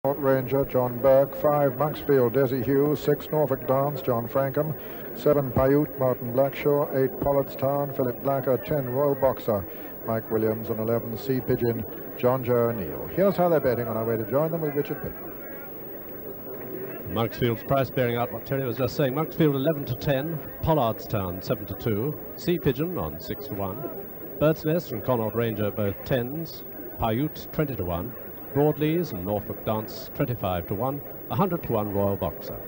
Ranger, John Burke. 5, Monksfield, Desi Hughes. 6, Norfolk Dance, John Frankham. 7, Paiute, Martin Blackshaw. 8, Pollardstown, Philip Blacker. 10, Royal Boxer, Mike Williams. And 11, Sea Pigeon, John Joe O'Neill. Here's how they're betting on our way to join them with Richard Pitt. Monksfield's price bearing out what Terry was just saying. Monksfield 11 to 10, Pollardstown 7 to 2, Sea Pigeon on 6 to 1, Bird's Nest and Connaught Ranger both 10s, Paiute 20 to 1, Broadleys and Norfolk Dance 25 to 1, 100 to 1 Royal Boxer.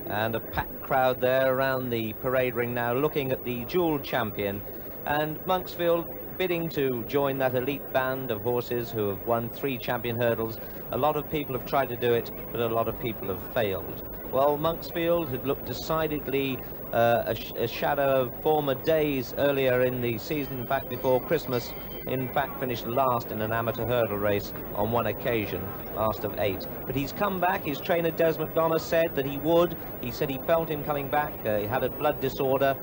And a packed crowd there around the parade ring now, looking at the dual champion, and Monksfield bidding to join that elite band of horses who have won 3 champion hurdles. A lot of people have tried to do it, but a lot of people have failed. Well, Monksfield had looked decidedly a shadow of former days earlier in the season, back before Christmas. In fact, finished last in an amateur hurdle race on one occasion, last of 8. But he's come back. His trainer, Des McDonough, said that he would. He said he felt him coming back. He had a blood disorder.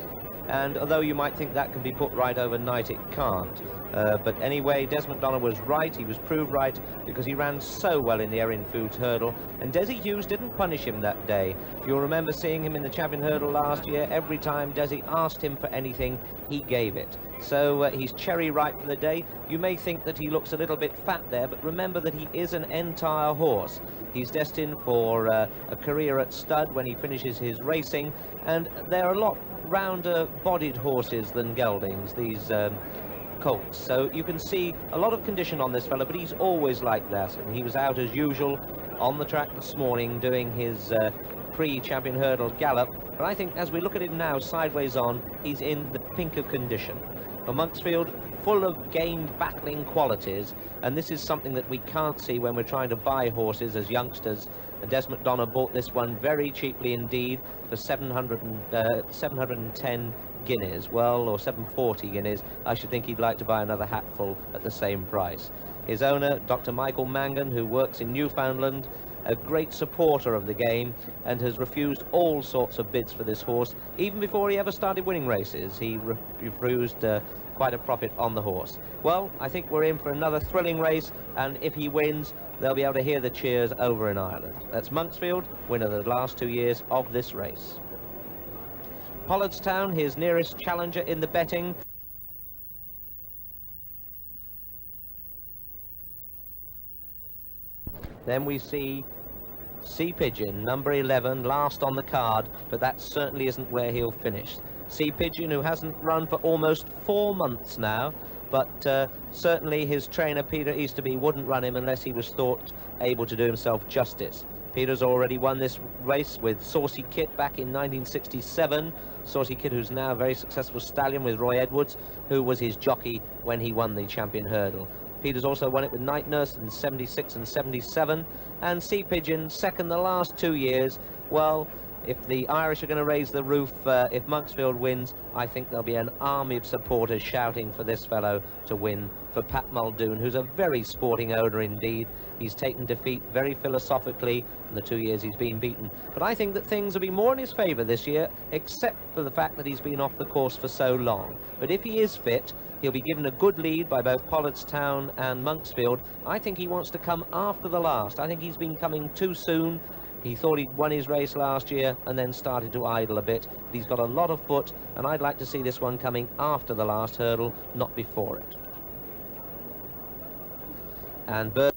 And although you might think that can be put right overnight, it can't. But anyway, Des McDonough was right. He was proved right because he ran so well in the Erin Foods hurdle. And Desi Hughes didn't punish him that day. You'll remember seeing him in the champion hurdle last year. Every time Desi asked him for anything, he gave it. So he's cherry ripe for the day. You may think that he looks a little bit fat there, but remember that he is an entire horse. He's destined for a career at stud when he finishes his racing. And they're a lot rounder-bodied horses than geldings, these colts. So you can see a lot of condition on this fella, but he's always like that. And he was out as usual on the track this morning doing his pre-champion hurdle gallop. But I think as we look at him now, sideways on, he's in the pink of condition. For Monksfield, full of game battling qualities, and this is something that we can't see when we're trying to buy horses as youngsters. And Des McDonough bought this one very cheaply indeed for 710 guineas, well, or 740 guineas. I should think he'd like to buy another hatful at the same price. His owner, Dr. Michael Mangan, who works in Newfoundland, a great supporter of the game, and has refused all sorts of bids for this horse. Even before he ever started winning races, he refused quite a profit on the horse. Well, I think we're in for another thrilling race, and if he wins, they'll be able to hear the cheers over in Ireland. That's Monksfield, winner of the last 2 years of this race. Pollardstown, his nearest challenger in the betting. Then we see Sea Pigeon, number 11, last on the card, but that certainly isn't where he'll finish. Sea Pigeon, who hasn't run for almost 4 months now, but certainly his trainer, Peter Easterby, wouldn't run him unless he was thought able to do himself justice. Peter's already won this race with Saucy Kit back in 1967. Saucy Kit, who's now a very successful stallion with Roy Edwards, who was his jockey when he won the champion hurdle. Peter's also won it with Night Nurse in 76 and 77, and Sea Pigeon second the last 2 years. Well, if the Irish are going to raise the roof, if Monksfield wins, I think there'll be an army of supporters shouting for this fellow to win, for Pat Muldoon, who's a very sporting owner indeed. He's taken defeat very philosophically in the 2 years he's been beaten. But I think that things will be more in his favour this year, except for the fact that he's been off the course for so long. But if he is fit, he'll be given a good lead by both Pollardstown and Monksfield. I think he wants to come after the last. I think he's been coming too soon. He thought he'd won his race last year and then started to idle a bit. But he's got a lot of foot, and I'd like to see this one coming after the last hurdle, not before it. And better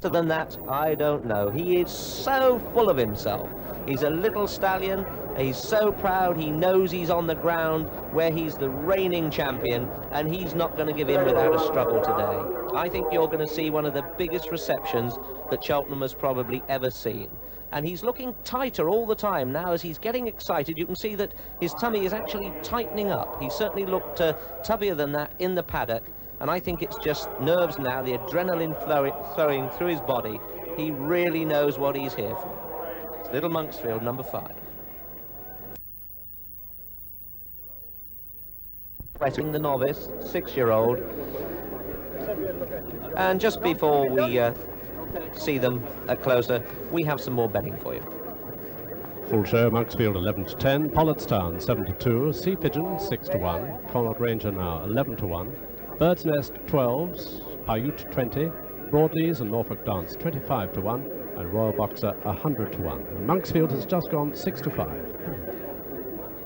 than that, I don't know. He is so full of himself. He's a little stallion. He's so proud. He knows he's on the ground where he's the reigning champion, and he's not going to give in without a struggle today. I think you're going to see one of the biggest receptions that Cheltenham has probably ever seen. And he's looking tighter all the time. Now, as he's getting excited, you can see that his tummy is actually tightening up. He certainly looked tubbier than that in the paddock. And I think it's just nerves now, the adrenaline flowing through his body. He really knows what he's here for. It's Little Monksfield, number 5. Wetting the novice, 6-year-old. And just before we see them closer, we have some more betting for you. Full show, Monksfield 11 to 10, Pollardstown 7 to 2, Sea Pigeon 6 to 1, Connaught Ranger now 11 to 1, Bird's Nest 12s, Paiute 20, Broadleys and Norfolk Dance 25 to 1, and Royal Boxer 100 to 1. And Monksfield has just gone 6 to 5.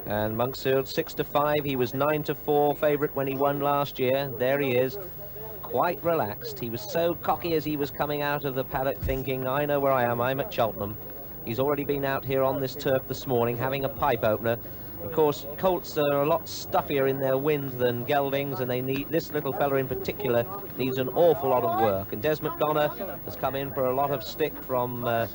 And Monksfield 6 to 5. He was 9 to 4 favourite when he won last year. There he is, quite relaxed. He was so cocky as he was coming out of the paddock, thinking, I know where I am, I'm at Cheltenham. He's already been out here on this turf this morning having a pipe opener. Of course, colts are a lot stuffier in their wind than geldings, and they need, this little fella in particular needs an awful lot of work. And Des McDonough has come in for a lot of stick from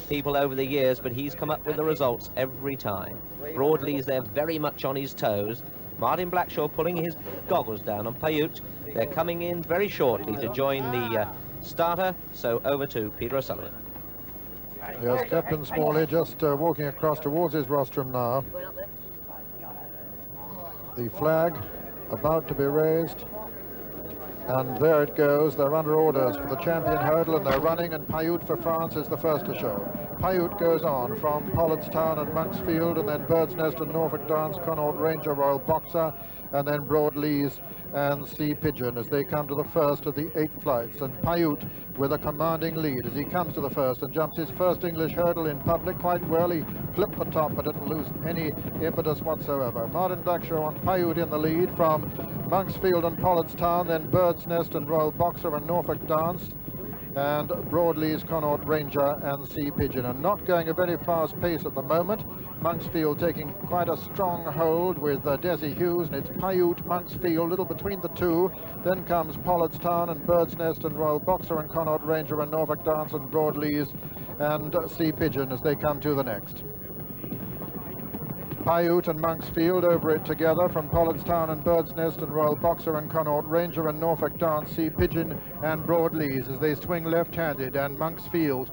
people over the years, but he's come up with the results every time. Broadley's there very much on his toes. Martin Blackshaw pulling his goggles down on Paiute. They're coming in very shortly to join the starter, so over to Peter O'Sullivan. Yes, Captain Smalley just walking across towards his rostrum now. The flag about to be raised, and there it goes. They're under orders for the champion hurdle, and they're running, and Paiute for France is the first to show. Paiute goes on from Pollardstown and Monksfield, and then Bird's Nest and Norfolk Dance, Connaught Ranger, Royal Boxer, and then Broadleys and Sea Pigeon as they come to the first of the 8 flights. And Paiute with a commanding lead as he comes to the first and jumps his first English hurdle in public quite well. He clipped the top, but didn't lose any impetus whatsoever. Martin Blackshaw and Paiute in the lead from Monksfield and Pollardstown, then Bird's Nest and Royal Boxer and Norfolk Dance, and Broadleys, Connaught Ranger and Sea Pigeon, and not going a very fast pace at the moment. Monksfield taking quite a strong hold with Desi Hughes, and it's Paiute, Monksfield, little between the two. Then comes Pollardstown and Bird's Nest and Royal Boxer and Connaught Ranger and Norfolk Dance and Broadleys and Sea Pigeon as they come to the next. Paiute and Monksfield over it together from Pollardstown and Bird's Nest and Royal Boxer and Connaught Ranger and Norfolk Dance, Sea Pigeon and Broadleys as they swing left-handed, and Monksfield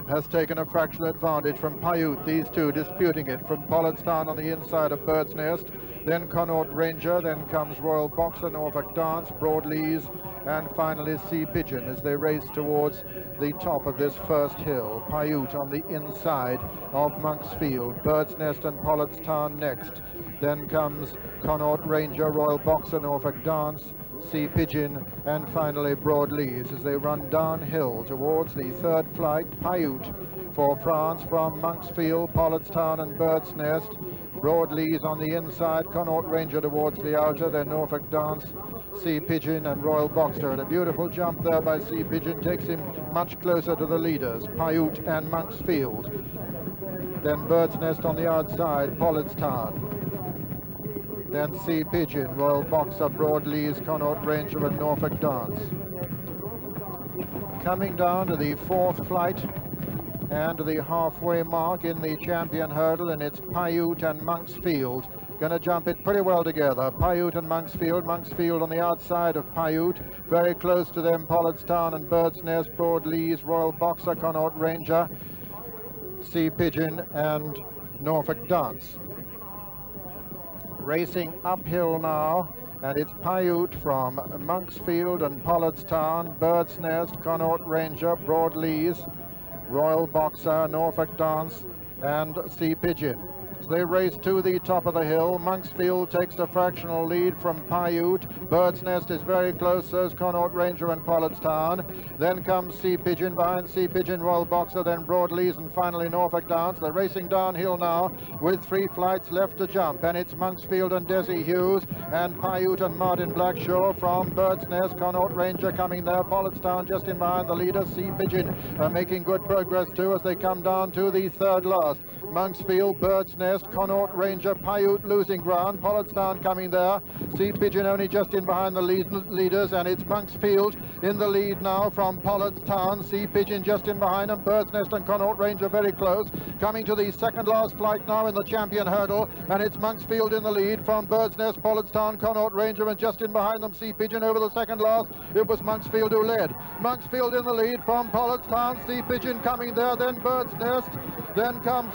has taken a fractional advantage from Paiute, these two disputing it from Pollardstown on the inside of Bird's Nest, then Connaught Ranger, then comes Royal Boxer, Norfolk Dance, Broadleys, and finally Sea Pigeon as they race towards the top of this first hill. Paiute on the inside of Monksfield, Bird's Nest and Pollardstown next. Then comes Connaught Ranger, Royal Boxer, Norfolk Dance, Sea Pigeon, and finally Broadleys as they run downhill towards the third flight. Paiute for France from Monksfield, Pollardstown and Bird's Nest. Broadleys on the inside, Connaught Ranger towards the outer, then Norfolk Dance, Sea Pigeon and Royal Boxer. And a beautiful jump there by Sea Pigeon takes him much closer to the leaders, Paiute and Monksfield. Then Bird's Nest on the outside, Pollardstown. Then Sea Pigeon, Royal Boxer, Broadleys, Connaught Ranger and Norfolk Dance. Coming down to the fourth flight and to the halfway mark in the champion hurdle, and it's Paiute and Monksfield. Going to jump it pretty well together. Paiute and Monksfield. Monksfield on the outside of Paiute. Very close to them, Pollardstown and Bird's Nest, Broadleys, Royal Boxer, Connaught Ranger, Sea Pigeon and Norfolk Dance. Racing uphill now, and it's Paiute from Monksfield and Pollardstown, Bird's Nest, Connaught Ranger, Broadleys, Royal Boxer, Norfolk Dance and Sea Pigeon. As they race to the top of the hill, Monksfield takes a fractional lead from Paiute. Bird's Nest is very close, so is Connaught Ranger and Pollardstown. Then comes Sea Pigeon, behind Sea Pigeon, Royal Boxer, then Broadleys, and finally Norfolk Dance. They're racing downhill now with 3 flights left to jump, and it's Monksfield and Desi Hughes and Paiute and Martin Blackshaw from Bird's Nest. Connaught Ranger coming there, Pollardstown just in behind the leader. Sea Pigeon making good progress too as they come down to the third last. Monksfield, Bird's Nest, Connaught Ranger, Paiute losing ground, Pollardstown coming there, Sea Pigeon only just in behind the leaders, and it's Monksfield in the lead now from Pollardstown, Sea Pigeon just in behind them, Bird's Nest and Connaught Ranger very close, coming to the second last flight now in the champion hurdle, and it's Monksfield in the lead from Bird's Nest, Pollardstown, Connaught Ranger, and just in behind them Sea Pigeon over the second last. It was Monksfield who led. Monksfield in the lead from Pollardstown, Sea Pigeon coming there, then Bird's Nest, then comes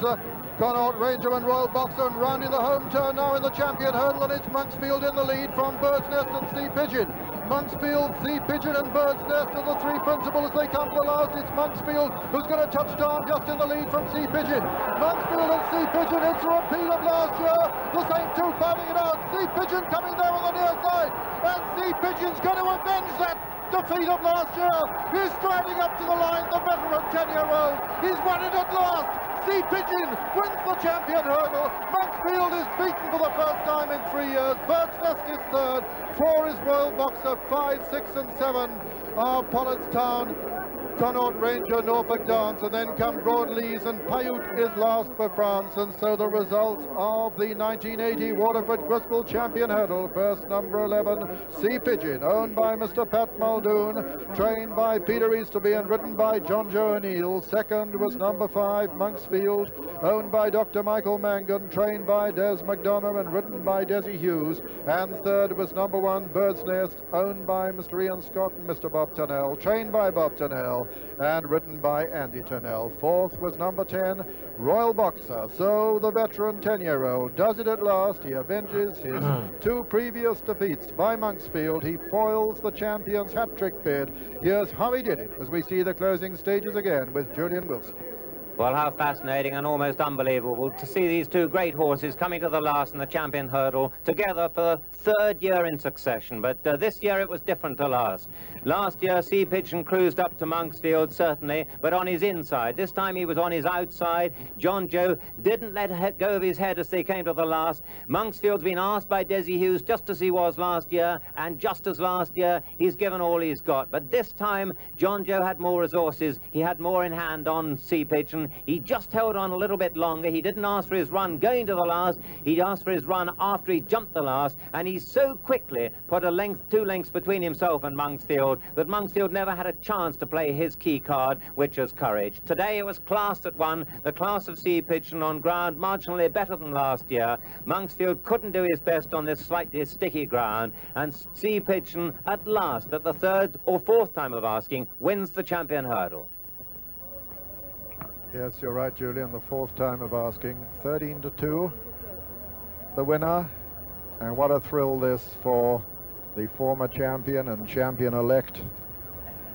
Connaught Ranger and Royal Boxer, and rounding the home turn now in the champion hurdle, and it's Monksfield in the lead from Bird's Nest and Sea Pigeon. Monksfield, Sea Pigeon and Bird's Nest are the three principal as they come to the last. It's Monksfield who's going to touch down just in the lead from Sea Pigeon. Monksfield and Sea Pigeon, it's a repeat of last year. The same two fighting it out. Sea Pigeon coming there on the near side. And Sea Pigeon's going to avenge that defeat of last year. He's striding up to the line, the veteran 10-year-old. He's won it at last. Sea Pigeon wins the champion hurdle. Monksfield is beaten for the first time in 3 years. Bird's Nest is third. 4 is Royal Boxer. 5, 6 and 7 are Pollardstown, Connaught Ranger, Norfolk Dance, and then come Broadleys, and Paiute is last for France. And so the results of the 1980 Waterford Crystal Champion Hurdle. First, number 11, Sea Pigeon, owned by Mr. Pat Muldoon, trained by Peter Easterby and ridden by John Joe O'Neill. Second was number 5, Monksfield, owned by Dr. Michael Mangan, trained by Des McDonough and ridden by Desi Hughes. And third was number 1, Bird's Nest, owned by Mr. Ian Scott and Mr. Bob Turnell, trained by Bob Turnell and ridden by Andy Turnell. Fourth was number 10, Royal Boxer. So the veteran 10-year-old does it at last. He avenges his 2 previous defeats by Monksfield. He foils the champion's hat-trick bid. Here's how he did it as we see the closing stages again with Julian Wilson. Well, how fascinating and almost unbelievable to see these 2 great horses coming to the last in the champion hurdle together for the 3rd year in succession. But this year it was different to last. Last year, Sea Pigeon cruised up to Monksfield, certainly, but on his inside. This time he was on his outside. John Joe didn't let go of his head as they came to the last. Monksfield's been asked by Desi Hughes just as he was last year, and just as last year, he's given all he's got. But this time, John Joe had more resources. He had more in hand on Sea Pigeon. He just held on a little bit longer. He didn't ask for his run going to the last. He asked for his run after he jumped the last, and he so quickly put a length, 2 lengths between himself and Monksfield that Monksfield never had a chance to play his key card, which was courage. Today it was class that won, the class of Sea Pigeon on ground marginally better than last year. Monksfield couldn't do his best on this slightly sticky ground, and Sea Pigeon at last, at the 3rd or 4th time of asking, wins the champion hurdle. Yes, you're right, Julian, the 4th time of asking. 13-2, the winner. And what a thrill this for the former champion and champion-elect,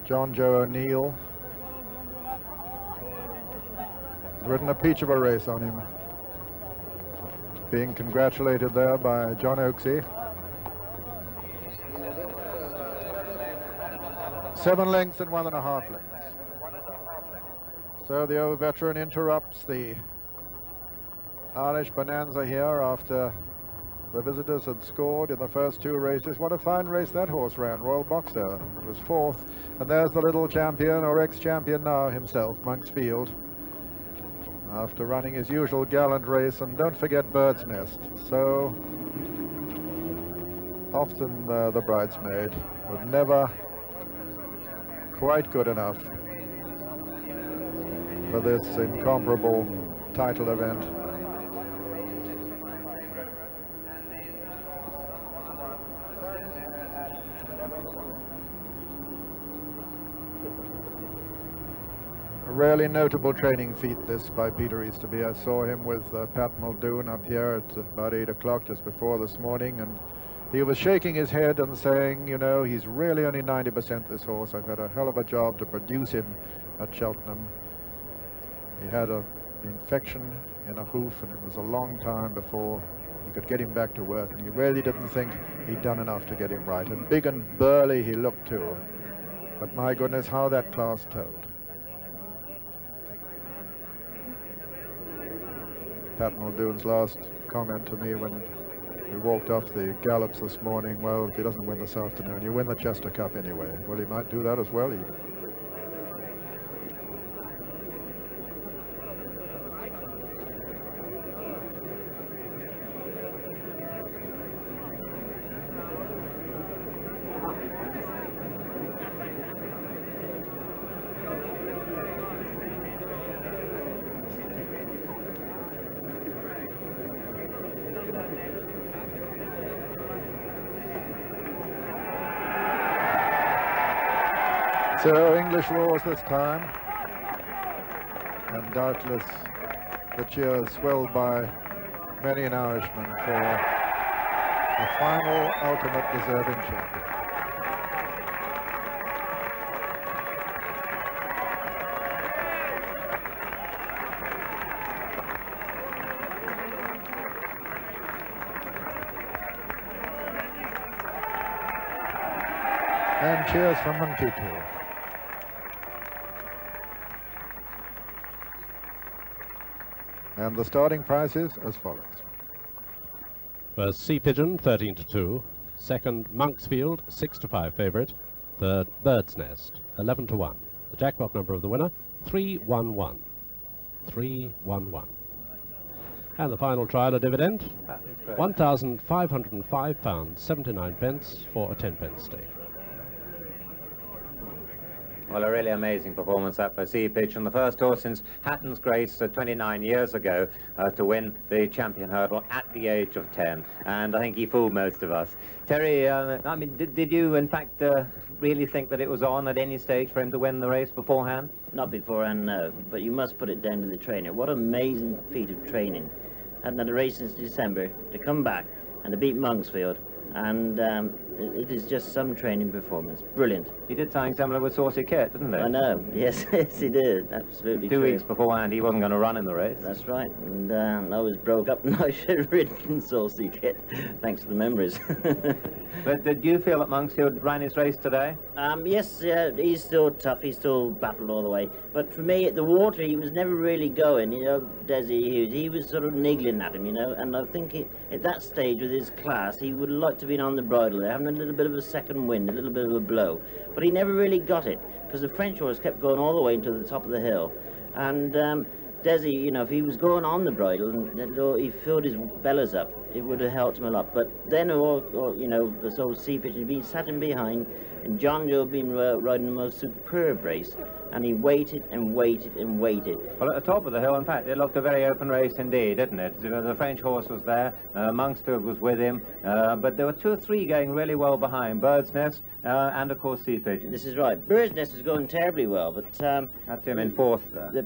John Joe O'Neill. Ridden a peach of a race on him. Being congratulated there by John Oaksey. 7 lengths and 1.5 lengths. So the old veteran interrupts the Irish bonanza here after the visitors had scored in the first 2 races. What a fine race that horse ran, Royal Boxer. It was 4th. And there's the little champion, or ex-champion now himself, Monksfield, after running his usual gallant race. And don't forget Bird's Nest. So often the bridesmaid, but never quite good enough for this incomparable title event. A rarely notable training feat this by Peter Easterby. I saw him with Pat Muldoon up here at about 8 o'clock just before this morning, and he was shaking his head and saying, you know, he's really only 90% this horse. I've had a hell of a job to produce him at Cheltenham. He had an infection in a hoof, and it was a long time before he could get him back to work, and he really didn't think he'd done enough to get him right. And big and burly he looked too, but my goodness, how that class toed. Pat Muldoon's last comment to me when we walked off the gallops this morning, well, if he doesn't win this afternoon, you win the Chester Cup anyway. Well, he might do that as well. So English rules this time, and doubtless the cheers swelled by many an Irishman for the final ultimate deserving champion. and cheers from Monkey too. And the starting prices as follows. First, Sea Pigeon, 13-2. Second, Monksfield, 6-5 favourite. Third, Bird's Nest, 11-1. The jackpot number of the winner, 311. 311. And the final trial, a dividend, £1,505.79 for a 10-pence stake. Well, a really amazing performance that for Sea Pigeon, the first horse since Hatton's Grace 29 years ago to win the champion hurdle at the age of 10, and I think he fooled most of us. Terry, I mean, did you in fact really think that it was on at any stage for him to win the race beforehand? Not beforehand, no, but you must put it down to the trainer. What an amazing feat of training. Hadn't had a race since December, to come back and to beat Monksfield. And it is just some training performance. Brilliant. He did something similar with Saucy Kit, didn't he? I know. Yes, yes, he did. Absolutely Two true. weeks beforehand, he wasn't going to run in the race. That's right. And I was broke up and I should have ridden Saucy Kit, thanks to the memories. But did you feel that Monksfield ran his race today? Yes, he's still tough. He's still battled all the way. But for me, at the water, he was never really going. You know, Desi Hughes, he was sort of niggling at him, you know. And I think at that stage with his class, he would have liked to have been on the bridle there, having a little bit of a second wind, a little bit of a blow. But he never really got it, because the French horse kept going all the way into the top of the hill. And Desi, you know, if he was going on the bridle and he filled his bellows up, it would have helped him a lot. But then, you know, this old Sea Pigeon, he sat him behind, and John Joe had been riding the most superb race, and he waited and waited and waited. Well, at the top of the hill, in fact, it looked a very open race indeed, didn't it? The French horse was there, Monksfield was with him, but there were 2 or 3 going really well behind, Bird's Nest and, of course, Sea Pigeon. This is right. Bird's Nest is going terribly well, but... That's him in 4th.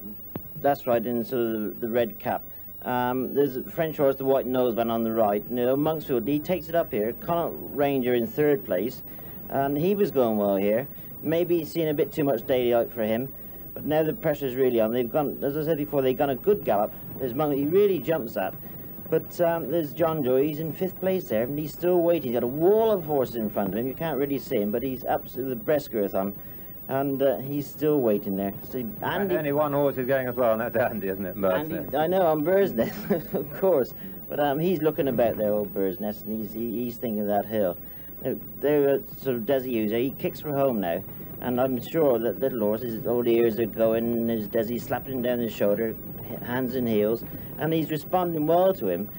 That's right, in sort of the red cap. There's a French horse, the white noseband on the right. You know, Monksfield, he takes it up here. Connaught Ranger in 3rd place, and he was going well here. Maybe he's seen a bit too much daylight for him, but now the pressure's really on. They've gone, as I said before, they've gone a good gallop. There's Monk, he really jumps that. But there's John Joe, he's in 5th place there, and he's still waiting. He's got a wall of horses in front of him. You can't really see him, but he's absolutely the breast girth on. And he's still waiting there. So Andy, only one horse is going as well, and that's Andy, isn't it? Andy, I know, on Bird's Nest, of course. But he's looking about there, old Bird's Nest, and he's thinking of that hill. They're sort of Desi Hughes. He kicks for home now, and I'm sure that little horse, his old ears are going, and his Desi slapping him down the shoulder, hands and heels, and he's responding well to him.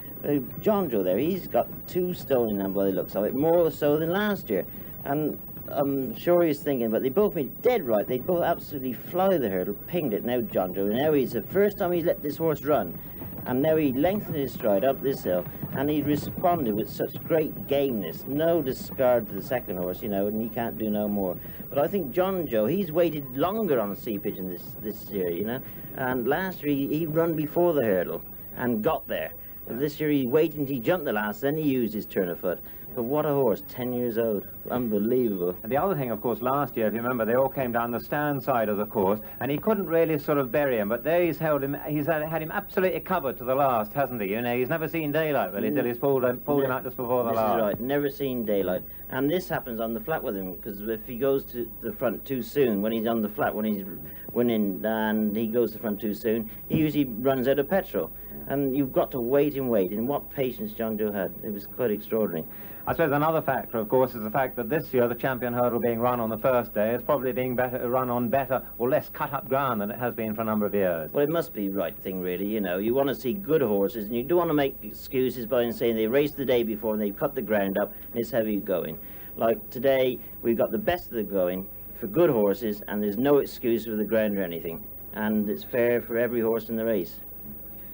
John Joe there, he's got 2 stone in him by the looks of it, more so than last year. And I'm sure he's thinking, but they both made dead right. They both absolutely fly the hurdle, pinged it. Now John Joe, now he's the first time he's let this horse run, and now he lengthened his stride up this hill, and he responded with such great gameness. No discard to the second horse, you know, and he can't do no more. But I think John Joe, he's waited longer on Sea Pigeon this year, you know, and last year he run before the hurdle and got there. This year he waited until he jumped the last, then he used his turn of foot. But what a horse, 10 years old. Unbelievable. And the other thing, of course, last year, if you remember, they all came down the stand side of the course, and he couldn't really sort of bury him, but there he's held him, he's had him absolutely covered to the last, hasn't he? You know, he's never seen daylight, really, until he's pulled him out just before the last. This is right, never seen daylight. And this happens on the flat with him, because if he goes to the front too soon, when he's on the flat, when he's winning, and he goes to the front too soon, he usually runs out of petrol. And you've got to wait and wait, and what patience John Joe had. It was quite extraordinary. I suppose another factor, of course, is the fact that this year the champion hurdle being run on the first day is probably being run on better or less cut-up ground than it has been for a number of years. Well, it must be the right thing, really, you know. You want to see good horses, and you don't want to make excuses by saying they raced the day before and they've cut the ground up and it's heavy going. Like today, we've got the best of the going for good horses, and there's no excuse for the ground or anything. And it's fair for every horse in the race.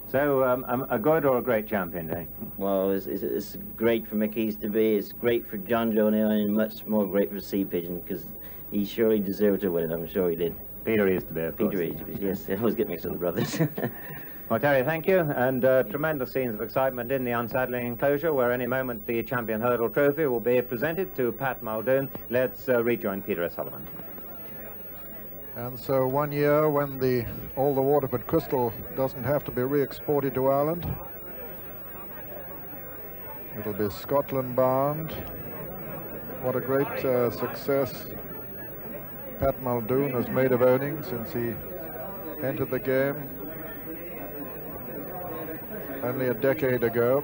So, a good or a great champion day? Well, it's great for McKees to be, it's great for John Joe, and much more great for Sea Pigeon, because he surely deserved to win it, I'm sure he did. Peter Easterby, of course. Peter Easterby, yes, I always get mixed up with the brothers. Well, Terry, thank you, and tremendous scenes of excitement in the unsaddling enclosure, where any moment the Champion Hurdle Trophy will be presented to Pat Muldoon. Let's rejoin Peter S. Sullivan. And so 1 year when all the Waterford Crystal doesn't have to be re-exported to Ireland, it'll be Scotland bound. What a great success Pat Muldoon has made of owning since he entered the game only a decade ago.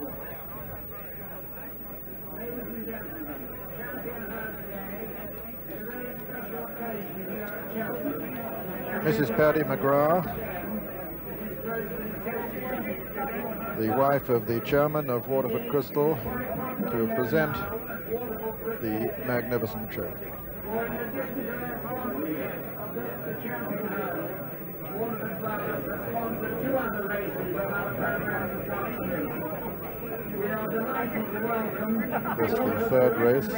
Mrs. Paddy McGrath, the wife of the chairman of Waterford Crystal, to present the magnificent trophy. This is the third race of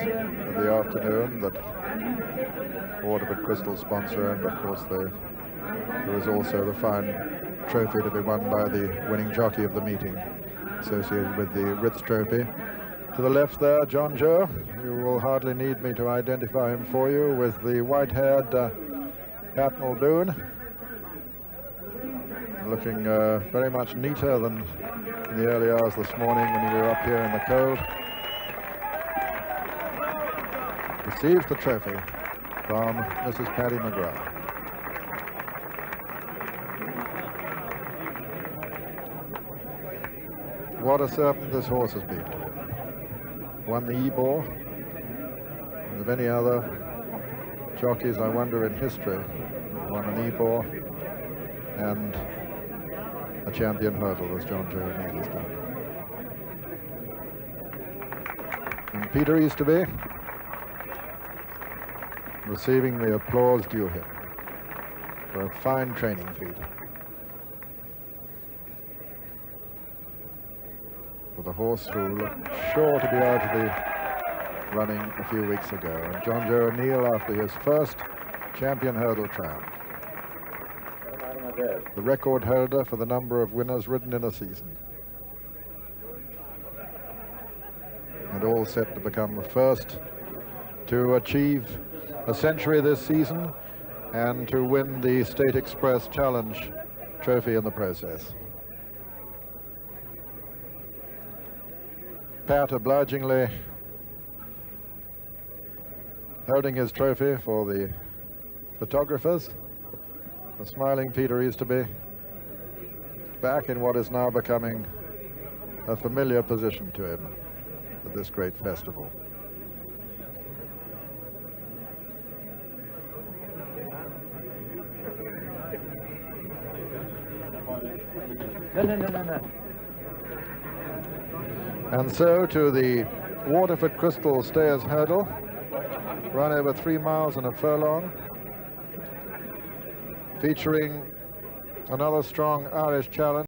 the afternoon that Waterford Crystal sponsor, and of course there is also the fine trophy to be won by the winning jockey of the meeting, associated with the Ritz Trophy. To the left there, John Joe. You will hardly need me to identify him for you, with the white-haired Pat Muldoon, looking very much neater than in the early hours this morning when we were up here in the cold. Receives the trophy from Mrs. Paddy McGrath. What a servant this horse has been. Won the Ebor, and of any other jockeys, I wonder, in history, won an Ebor and a champion hurdle, as John Joe O'Neill has done. And Peter Easterby receiving the applause due him for a fine training feat. With a horse who looked sure to be out of the running a few weeks ago. And John Joe O'Neill, after his first champion hurdle triumph, the record holder for the number of winners ridden in a season. And all set to become the first to achieve a century this season and to win the State Express Challenge trophy in the process. Pat obligingly holding his trophy for the photographers. The smiling Peter Easterby back in what is now becoming a familiar position to him at this great festival. No. And so to the Waterford Crystal Stayers Hurdle, run over 3 miles and a furlong, featuring another strong Irish challenge.